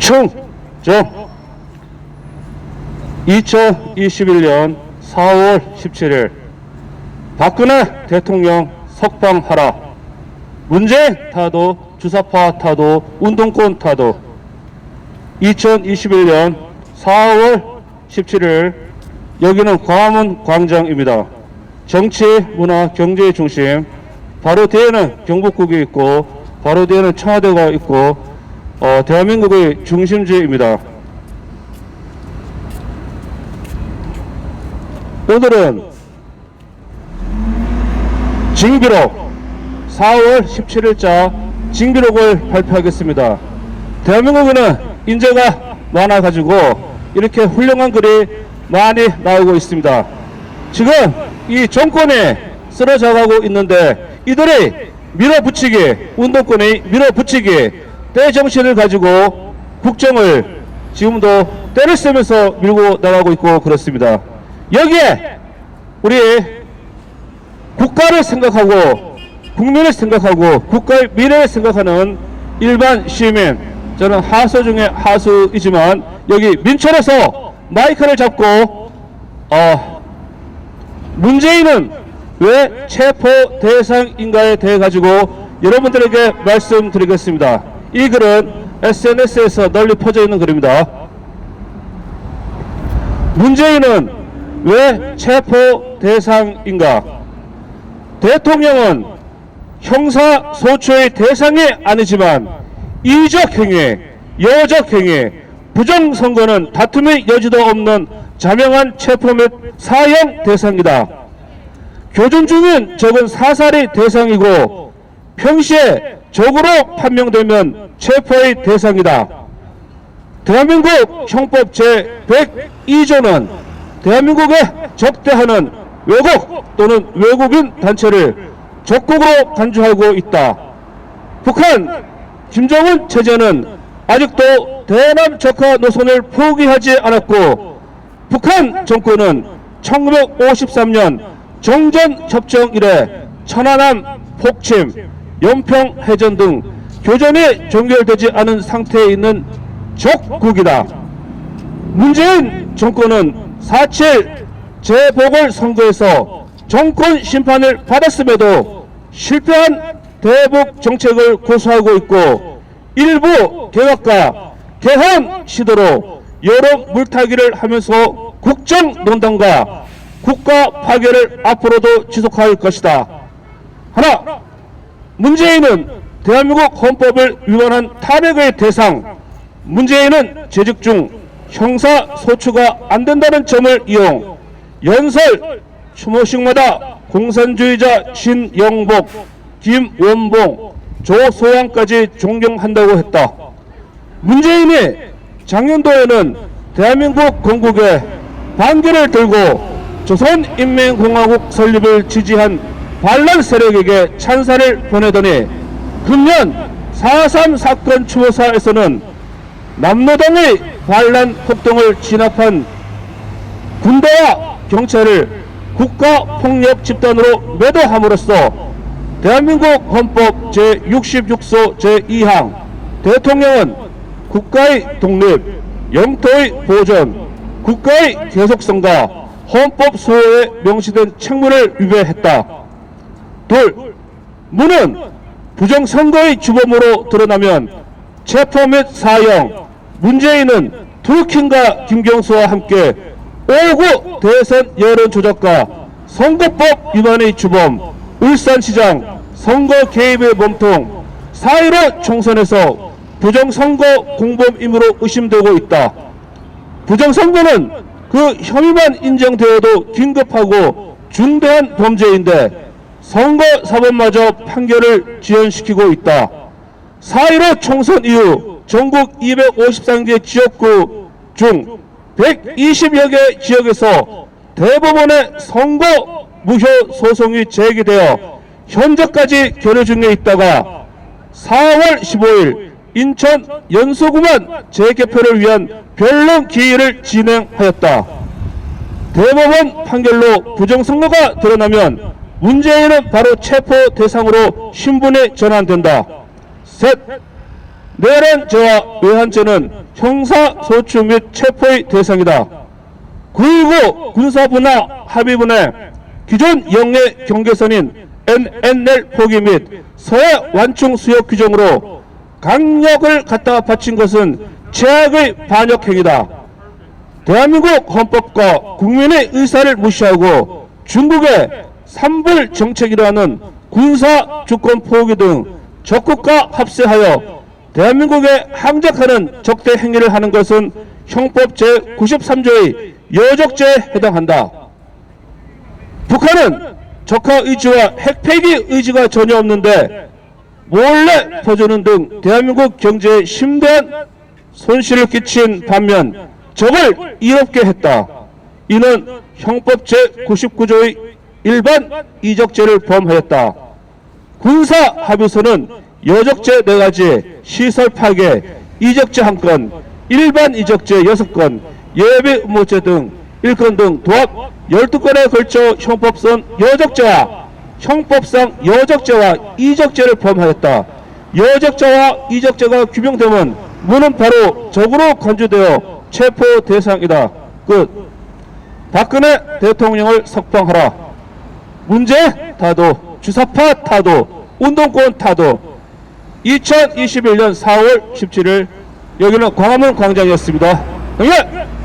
충정. 2021년 4월 17일 박근혜 대통령 석방하라. 문재인 타도, 주사파 타도, 운동권 타도. 2021년 4월 17일 여기는 광화문 광장입니다. 정치, 문화, 경제의 중심. 바로 뒤에는 경복궁이 있고 바로 뒤에는 청와대가 있고 대한민국의 중심지입니다. 오늘은 징비록 4월 17일자 징비록을 발표하겠습니다. 대한민국에는 인재가 많아가지고 이렇게 훌륭한 글이 많이 나오고 있습니다. 지금 이 정권이 쓰러져가고 있는데 이들이 밀어붙이기, 운동권이 밀어붙이기, 때정신을 가지고 국정을 지금도 때를 쓰면서 밀고 나가고 있고 그렇습니다. 여기에 우리 국가를 생각하고 국민을 생각하고 국가의 미래를 생각하는 일반 시민, 저는 하수 중에 하수이지만 여기 민철에서 마이크를 잡고 문재인은 왜 체포 대상인가에 대해 가지고 여러분들에게 말씀드리겠습니다. 이 글은 SNS에서 널리 퍼져 있는 글입니다. 문재인은 왜 체포 대상인가? 대통령은 형사소추의 대상이 아니지만 이적 행위, 여적 행위, 부정선거는 다툼의 여지도 없는 자명한 체포 및 사형 대상이다. 교전 중인 적은 사살의 대상이고 평시에 적으로 판명되면 체포의 대상이다. 대한민국 형법 제102조는 대한민국에 적대하는 외국 또는 외국인 단체를 적국으로 간주하고 있다. 북한 김정은 체제는 아직도 대남 적화 노선을 포기하지 않았고 북한 정권은 1953년 정전협정 이래 천안함 폭침, 연평해전 등 교전이 종결되지 않은 상태에 있는 적국이다. 문재인 정권은 4.7 재보궐선거에서 정권 심판을 받았음에도 실패한 대북 정책을 고수하고 있고 일부 개혁과 개헌 시도로 여러 물타기를 하면서 국정농단과 국가 파괴를 앞으로도 지속할 것이다. 하나, 문재인은 대한민국 헌법을 위반한 탄핵의 대상. 문재인은 재직 중 형사소추가 안 된다는 점을 이용 연설 추모식마다 공산주의자 신영복, 김원봉, 조소양까지 존경한다고 했다. 문재인이 작년도에는 대한민국 건국에 반기를 들고 조선인민공화국 설립을 지지한 반란 세력에게 찬사를 보내더니 금년 4.3 사건 추모사에서는 남로당의 반란 폭동을 진압한 군대와 경찰을 국가폭력 집단으로 매도함으로써 대한민국 헌법 제66소 제2항 대통령은 국가의 독립, 영토의 보존, 국가의 계속성과 헌법 수호에 명시된 책무를 위배했다. 둘, 무는 부정선거의 주범으로 드러나면 체포 및 사형. 문재인은 투르킹과 김경수와 함께 5구 대선 여론조작과 선거법 위반의 주범, 울산시장 선거 개입의 몸통, 4.15 총선에서 부정선거 공범임으로 의심되고 있다. 부정선거는 그 혐의만 인정되어도 긴급하고 중대한 범죄인데 선거사법마저 판결을 지연시키고 있다. 4.15 총선 이후 전국 253개 지역구 중 120여 개 지역에서 대법원의 선거 무효 소송이 제기되어 현재까지 결의 중에 있다가 4월 15일 인천 연소구만 재개표를 위한 변론 기일을 진행하였다. 대법원 판결로 부정선거가 드러나면 문재인은 바로 체포 대상으로 신분이 전환된다. 셋, 내란죄와 외환죄는 형사소추 및 체포의 대상이다. 9.19 군사분화 합의문에 기존 영내 경계선인 NNL 포기 및 서해 완충 수역 규정으로 강력을 갖다 바친 것은 제약의 반역행위다. 대한민국 헌법과 국민의 의사를 무시하고 중국의 삼불 정책이라는 군사 주권 포기 등 적국과 합세하여 대한민국에 항적하는 적대 행위를 하는 것은 형법 제93조의 여적죄에 해당한다. 북한은 적화 의지와 핵폐기 의지가 전혀 없는데 몰래 퍼주는 등 대한민국 경제에 심대한 손실을 끼친 반면 적을 이롭게 했다. 이는 형법 제99조의 일반 이적죄를 범하였다. 군사합의서는 여적죄 4가지, 시설 파괴, 이적죄 1건, 일반 이적죄 6건, 예비 음모죄 등 1건 등 도합 12건에 걸쳐 형법상 여적죄와 이적죄를 범하였다. 여적죄와 이적죄가 규명되면 무는 바로 적으로 간주되어 체포 대상이다. 끝. 박근혜 대통령을 석방하라. 문제 타도, 주사파 타도, 운동권 타도. 2021년 4월 17일 여기는 광화문 광장이었습니다. 예!